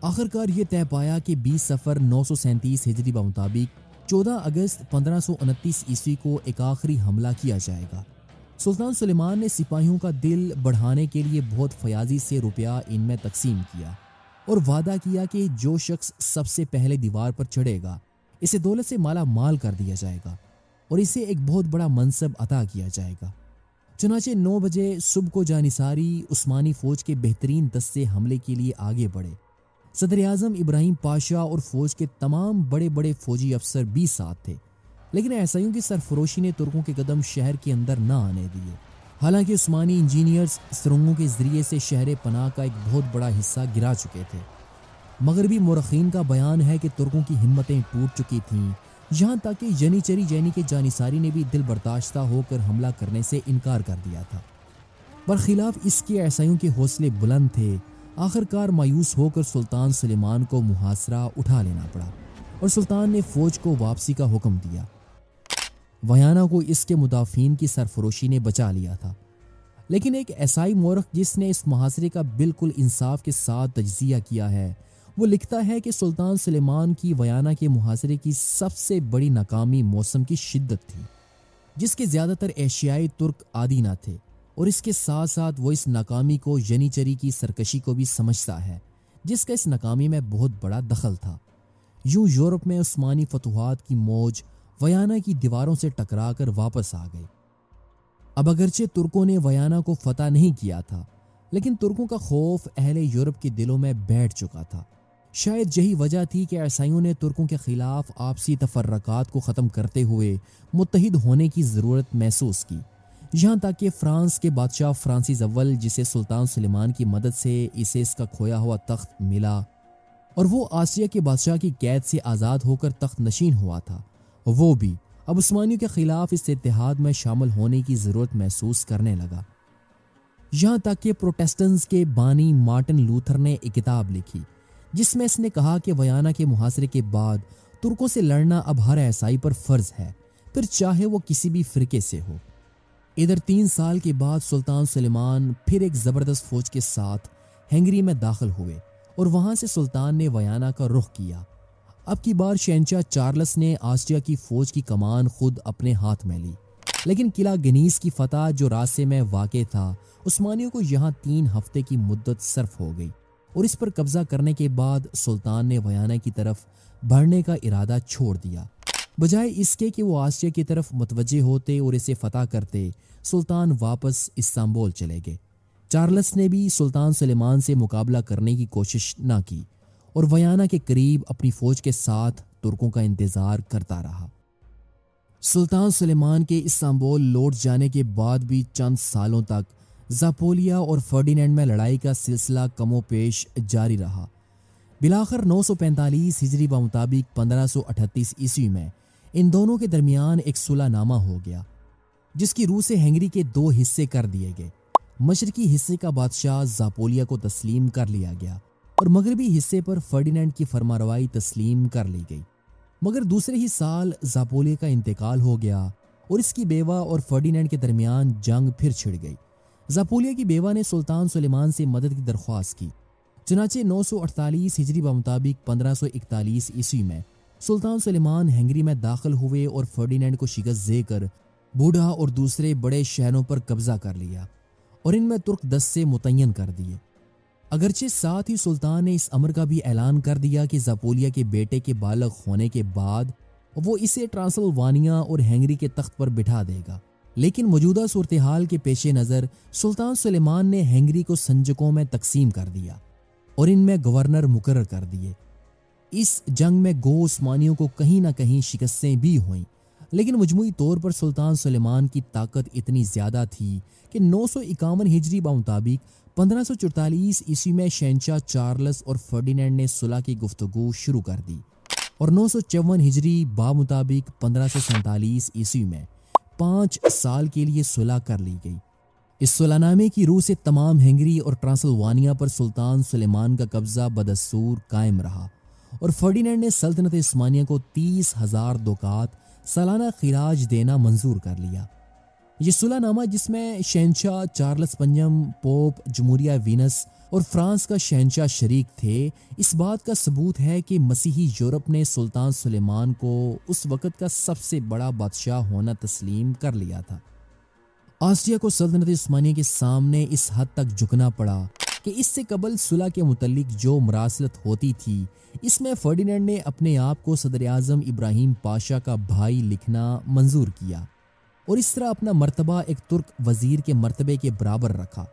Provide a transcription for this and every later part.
आखिरकार ये तय पाया कि 20 सफ़र 937 हिजरी के मुताबिक 14 अगस्त 1529 ईस्वी को एक आखिरी हमला किया जाएगा। सुल्तान सुलेमान ने सिपाहियों का दिल बढ़ाने के लिए बहुत फयाजी से रुपया इनमें तकसीम किया और वादा किया कि जो शख्स सबसे पहले दीवार पर चढ़ेगा इसे दौलत से माला माल कर दिया जाएगा और इसे एक बहुत बड़ा मनसब अता किया जाएगा। चुनाचे 9 बजे सुबह को जानिसारी उस्मानी फौज के बेहतरीन दस्ते हमले के लिए आगे बढ़े। सदर आज़म इब्राहिम पाशा और फौज के तमाम बड़े बड़े फौजी अफसर भी साथ थे, लेकिन ईसाइयों की सरफरोशी ने तुर्कों के कदम शहर के अंदर न आने दिए। हालांकि उस्मानी इंजीनियर्स सुरंगों के जरिए से शहर पनाह का एक बहुत बड़ा हिस्सा गिरा चुके थे। मगरबी मुरखीन का बयान है कि तुर्कों की हिम्मतें टूट चुकी थीं, यहाँ तक कि जनीचरी जैनी के जानिसारी ने भी दिल बर्दाश्ता होकर हमला करने से इनकार कर दिया था। बरखिलाफ इसके ईसाइयों के हौसले बुलंद थे। आखिरकार मायूस होकर सुल्तान सुलेमान को मुहासरा उठा लेना पड़ा और सुल्तान ने फौज को वापसी का हुक्म दिया। वयाना को इसके मुदाफिन की सरफरोशी ने बचा लिया था, लेकिन एक ईसाई मौरख जिसने इस मुहासरे का बिल्कुल इंसाफ के साथ तज्जिया किया है, वो लिखता है कि सुल्तान सुलेमान की वयाना के मुहासरे की सबसे बड़ी नाकामी मौसम की शिद्दत थी, जिसके ज़्यादातर एशियाई तुर्क आदी न थे, और इसके साथ साथ वो इस नाकामी को यनीचरी की सरकशी को भी समझता है, जिसका इस नाकामी में बहुत बड़ा दखल था। यूं यूरोप में उस्मानी फतुहात की मौज वयाना की दीवारों से टकराकर वापस आ गई। अब अगरचे तुर्कों ने वयाना को फतह नहीं किया था, लेकिन तुर्कों का खौफ अहले यूरोप के दिलों में बैठ चुका था। शायद यही वजह थी कि ईसाइयों ने तुर्कों के खिलाफ आपसी तफर्रकात को ख़त्म करते हुए मुत्तहिद होने की ज़रूरत महसूस की। यहाँ तक कि फ्रांस के बादशाह फ्रांसिस अव्वल, जिसे सुल्तान सुलेमान की मदद से इसे इसका खोया हुआ तख्त मिला और वो आसिया के बादशाह की कैद से आज़ाद होकर तख्त नशीन हुआ था, वो भी अब उस्मानियों के खिलाफ इस इत्तेहाद में शामिल होने की ज़रूरत महसूस करने लगा। यहाँ तक कि प्रोटेस्टेंट्स के बानी मार्टिन लूथर ने एक किताब लिखी जिसमें इसने कहा कि वयाना के मुहासरे के बाद तुर्कों से लड़ना अब हर ईसाई पर फ़र्ज है, फिर चाहे वो किसी भी फ़िरके से हो। इधर 3 साल के बाद सुल्तान सुलेमान फिर एक ज़बरदस्त फौज के साथ हंगरी में दाखिल हुए और वहाँ से सुल्तान ने वयाना का रुख किया। अब की बार शहंशाह चार्ल्स ने आस्ट्रिया की फौज की कमान खुद अपने हाथ में ली, लेकिन किला गनीस की फतह जो रास्ते में वाक़े था, उस्मानियों को यहाँ 3 हफ्ते की मुद्दत सर्फ हो गई और इस पर कब्जा करने के बाद सुल्तान ने वयाना की तरफ बढ़ने का इरादा छोड़ दिया। बजाय इसके कि वो आस्ट्रिया की तरफ मुतवज्जे होते और इसे फतह करते, सुल्तान वापस इस्तांबुल चले गए। चार्ल्स ने भी सुल्तान सुलेमान से मुकाबला करने की कोशिश न की और वयाना के करीब अपनी फौज के साथ तुर्कों का इंतजार करता रहा। सुल्तान सुलेमान के इस्तांबुल लौट जाने के बाद भी चंद सालों तक ज़ापोलिया और फर्डिनेंड में लड़ाई का सिलसिला कमोपेश जारी रहा। बिलाखिर 945 हिजरी के मुताबिक 1538 ईस्वी में इन दोनों के दरमियान एक सुलहनामा हो गया, जिसकी रूह से हंगरी के 2 हिस्से कर दिए गए। मशरकी हिस्से का बादशाह ज़ापोलिया को तस्लीम कर लिया गया और मगरबी हिस्से पर फर्डिनेंड की फरमारवाई तस्लीम कर ली गई। मगर दूसरे ही साल ज़ापोलिया का इंतकाल हो गया और इसकी बेवा और फर्डिनेंड के दरमियान जंग फिर छिड़ गई। ज़ापोलिया की बेवा ने सुल्तान सुलेमान से मदद की दरख्वास्त की। चुनाचे 948 हिजरी के मुताबिक 1541 ईस्वी में सुल्तान सुलेमान हंगरी में दाखिल हुए और फर्डिनेंड को शिकस्त देकर बूढ़ा और दूसरे बड़े शहरों पर कब्जा कर लिया और इनमें तुर्क दस्ते मुतय्यन कर दिए। अगरचे साथ ही सुल्तान ने इस अमर का भी ऐलान कर दिया कि ज़ापोलिया के बेटे के बालग होने के बाद वो इसे ट्रांसिल्वानिया और हंगरी के तख्त पर बिठा देगा। लेकिन मौजूदा सूरत हाल के पेश नज़र सुल्तान सुलेमान ने हंगरी को संजकों में तकसीम कर दिया और इनमें गवर्नर मुकर्रर कर दिए। इस जंग में गो उस्मानियों को कहीं ना कहीं शिकस्तें भी हुईं, लेकिन मजमूई तौर पर सुल्तान सुलेमान की ताकत इतनी ज़्यादा थी कि 951 हिजरी के मुताबिक 1544 ईस्वी में शहंशाह चार्ल्स और फर्डिनेंड ने सुलह की गुफ्तगू शुरू कर दी और 954 हिजरी बा मुताबिक 1547 ईस्वी में 5 साल के लिए सुलह कर ली गई। इस सुलहनामे की रूह से तमाम हंगरी और ट्रांसिल्वानिया पर सुल्तान सुलेमान का कब्जा बदस्तूर कायम रहा और फर्डिनेंड ने सल्तनत उस्मानिया को 30,000 दुकात सालाना खिराज देना मंजूर कर लिया। ये सुलहनामा, जिसमें शहंशाह चार्ल्स पंजम, पोप जमूरिया वीनस और फ्रांस का शहंशाह शरीक थे, इस बात का सबूत है कि मसीही यूरोप ने सुल्तान सुलेमान को उस वक़्त का सबसे बड़ा बादशाह होना तस्लीम कर लिया था। ऑस्ट्रिया को सल्तनत उस्मानिया के सामने इस हद तक झुकना पड़ा कि इससे कबल सुलह के मुतल्लिक जो मरासलत होती थी, इसमें फर्डिनेंड ने अपने आप को सदर आज़म इब्राहिम पाशा का भाई लिखना मंजूर किया और इस तरह अपना मर्तबा एक तुर्क वजीर के मर्तबे के बराबर रखा।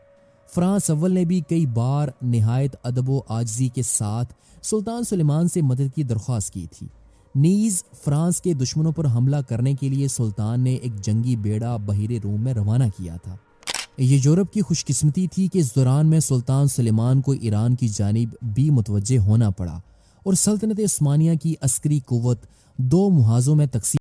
फ्रांस अव्वल ने भी कई बार निहायत अदब व आजिज़ी के साथ सुल्तान सुलेमान से मदद की दरख्वास्त की थी। नीज़ फ्रांस के दुश्मनों पर हमला करने के लिए सुल्तान ने एक जंगी बेड़ा बहिरे रूम में रवाना किया था। ये यूरोप की खुशकिस्मती थी कि इस दौरान में सुल्तान सुलेमान को ईरान की जानिब भी मुतवज्जे होना पड़ा और सल्तनत उस्मानिया की अस्करी कुव्वत दो मुहाज़ों में तकसीम